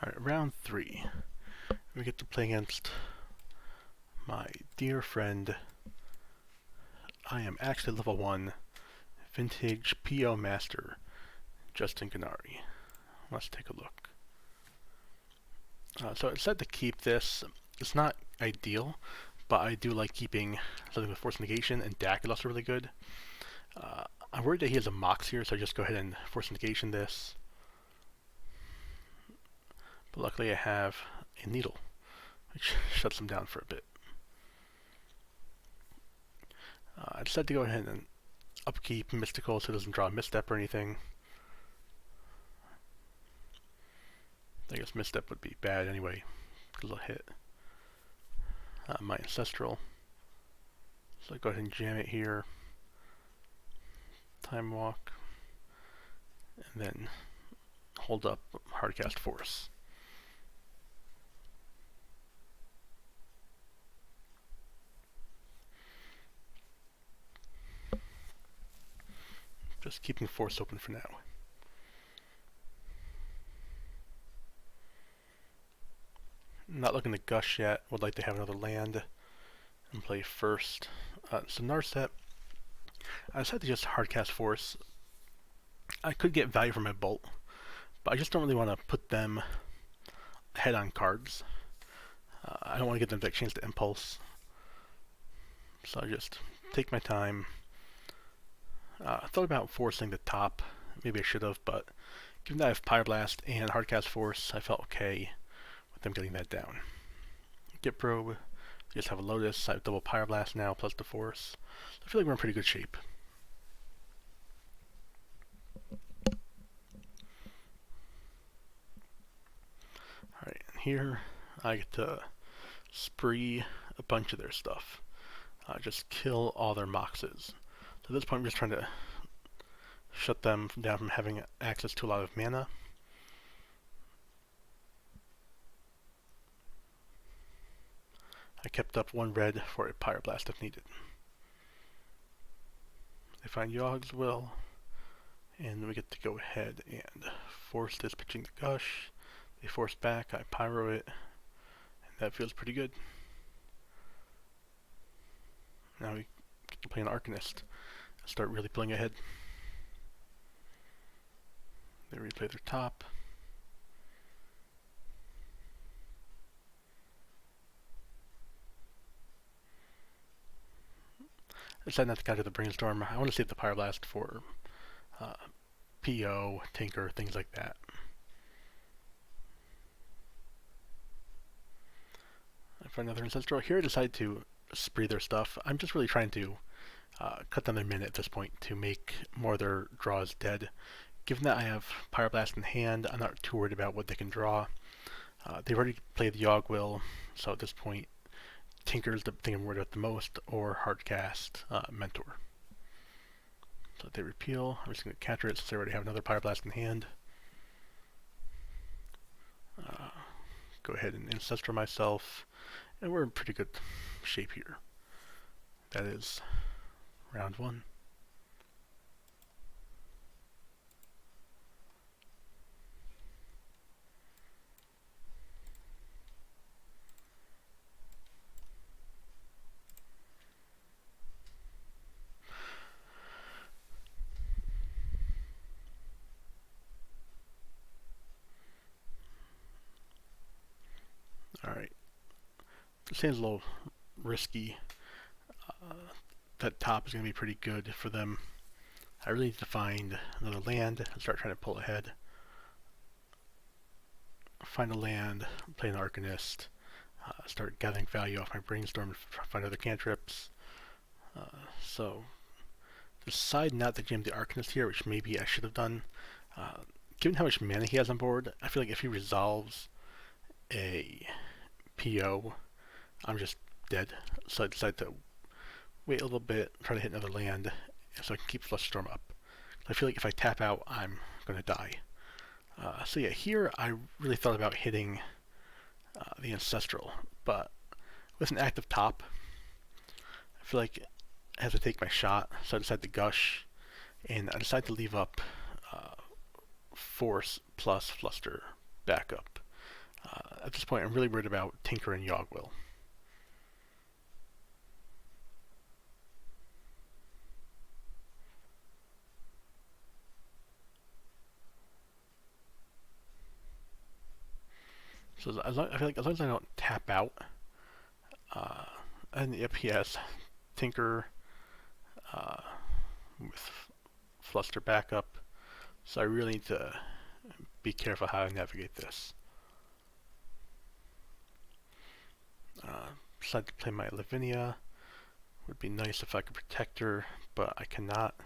Alright, round 3. We get to play against my dear friend. I am actually level 1 Vintage PO Master, Justin Ganari. Let's take a look. So I decided to keep this. It's not ideal, but I do like keeping something with Force Negation, and Dak is also really good. I'm worried that he has a Mox here, so I just go ahead and Force Negation this. But luckily I have a Needle, which shuts him down for a bit. I decided to go ahead and upkeep Mystical so it doesn't draw a Misstep or anything. I guess Misstep would be bad anyway, because it'll hit my Ancestral. So I go ahead and jam it here. Time Walk. And then hold up Hardcast Force. Just keeping Force open for now. Not looking to gush yet. Would like to have another land and play first. So Narset, I decided to just Hardcast Force. I could get value from my Bolt, but I just don't really want to put them ahead on cards. I don't want to get them to exchange to Impulse. So I just take my time. I thought about forcing the top. Maybe I should have, but given that I have Pyroblast and Hardcast Force, I felt okay with them getting that down. Get Probe. Just have a Lotus. I have double Pyroblast now, plus the Force. I feel like we're in pretty good shape. Alright, and here I get to spree a bunch of their stuff. Just kill all their Moxes. So at this point I'm just trying to shut them down from having access to a lot of mana. I kept up 1 red for a Pyroblast if needed. They find Yogg's Will, and we get to go ahead and force this pitching the Gush. They force back, I Pyro it, and that feels pretty good. Now we get to play an Arcanist and start really pulling ahead. They replay their top. I decided not to counter the Brainstorm. I want to save the Pyroblast for PO, Tinker, things like that. I find another Ancestral. Here I decide to spree their stuff. I'm just really trying to cut down their minute at this point to make more of their draws dead. Given that I have Pyroblast in hand, I'm not too worried about what they can draw. They've already played the Yogg Will, so at this point Tinker's the thing I'm worried about the most, or Hardcast Mentor. So if they repeal, I'm just going to counter it since I already have another Pyroblast in hand. Go ahead and Ancestral myself, and we're in pretty good shape here. That is round 1. Alright, this seems a little risky. That top is going to be pretty good for them. I really need to find another land and start trying to pull ahead. Find a land, play an Arcanist, start gathering value off my Brainstorm, find other cantrips. So, decide not to jam the Arcanist here, which maybe I should have done. Given how much mana he has on board, I feel like if he resolves a PO, I'm just dead. So I decided to wait a little bit, try to hit another land, so I can keep Flusterstorm up. I feel like if I tap out, I'm going to die. So yeah, here I really thought about hitting the Ancestral, but with an active top, I feel like I have to take my shot, so I decided to Gush, and I decided to leave up Force plus Fluster backup. At this point, I'm really worried about Tinker and Yogwill. So I feel like as long as I don't tap out, and yep, he has Tinker with Fluster backup. So I really need to be careful how I navigate this. Decide to play my Lavinia. Would be nice if I could protect her, but I cannot.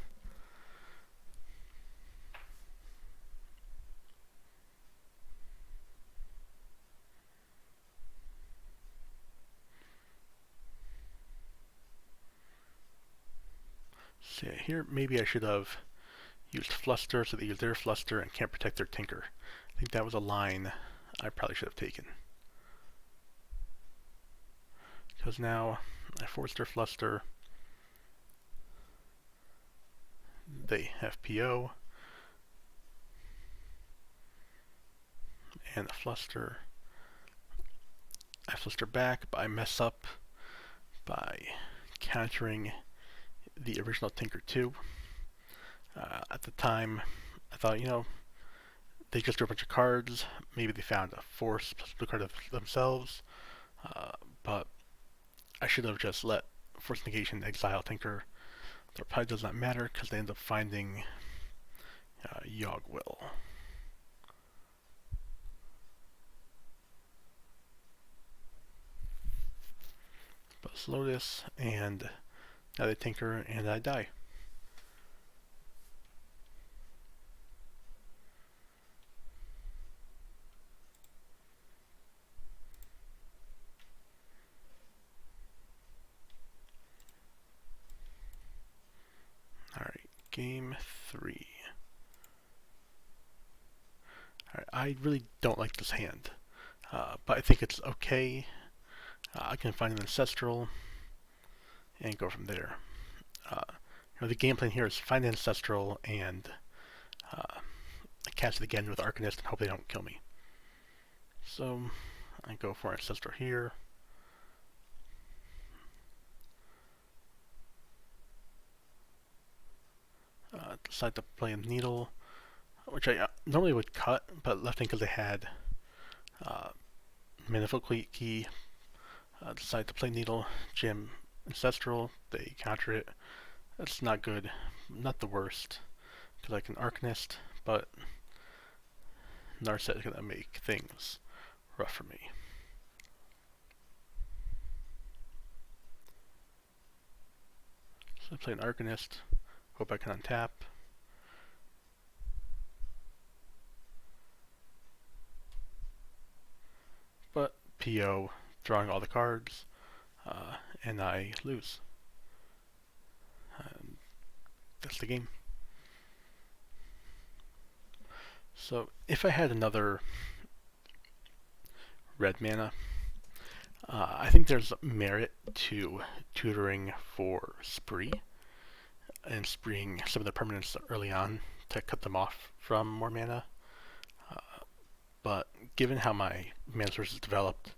So here, maybe I should have used Fluster so they use their Fluster and can't protect their Tinker. I think that was a line I probably should have taken. Because now I forced their Fluster. They have PO. And the Fluster. I Fluster back, but I mess up by countering the original Tinker 2. At the time, I thought, they just drew a bunch of cards. Maybe they found a force plus blue card of themselves. But I should have just let Force Negation exile Tinker. That probably does not matter because they end up finding Yogwill. But slow this, and now they Tinker, and I die. Alright, game 3. Alright, I really don't like this hand, but I think it's okay. I can find an Ancestral and go from there. The game plan here is find an Ancestral and cast it again with Arcanist and hope they don't kill me. So I go for Ancestral here. Decide to play a Needle, which I normally would cut, but left in because I had Manifold Key. Decide to play Needle, jam Ancestral, they counter it. That's not good, not the worst, because I can Arcanist, but Narset is going to make things rough for me. So I play an Arcanist, hope I can untap. But PO, drawing all the cards, and I lose. That's the game. So if I had another red mana, I think there's merit to tutoring for Spree and spreeing some of the permanents early on to cut them off from more mana. But given how my mana sources developed,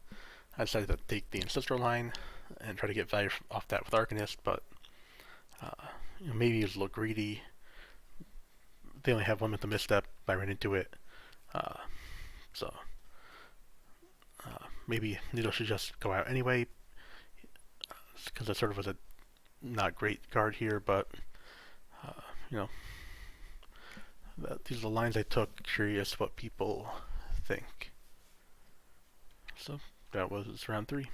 I decided to take the Ancestral line and try to get value off that with Arcanist, but maybe it was a little greedy. They only have one with the misstep. I ran into it. So maybe Needle should just go out anyway, because that sort of was a not great card here, but these are the lines I took. Curious what people think. So that was round 3.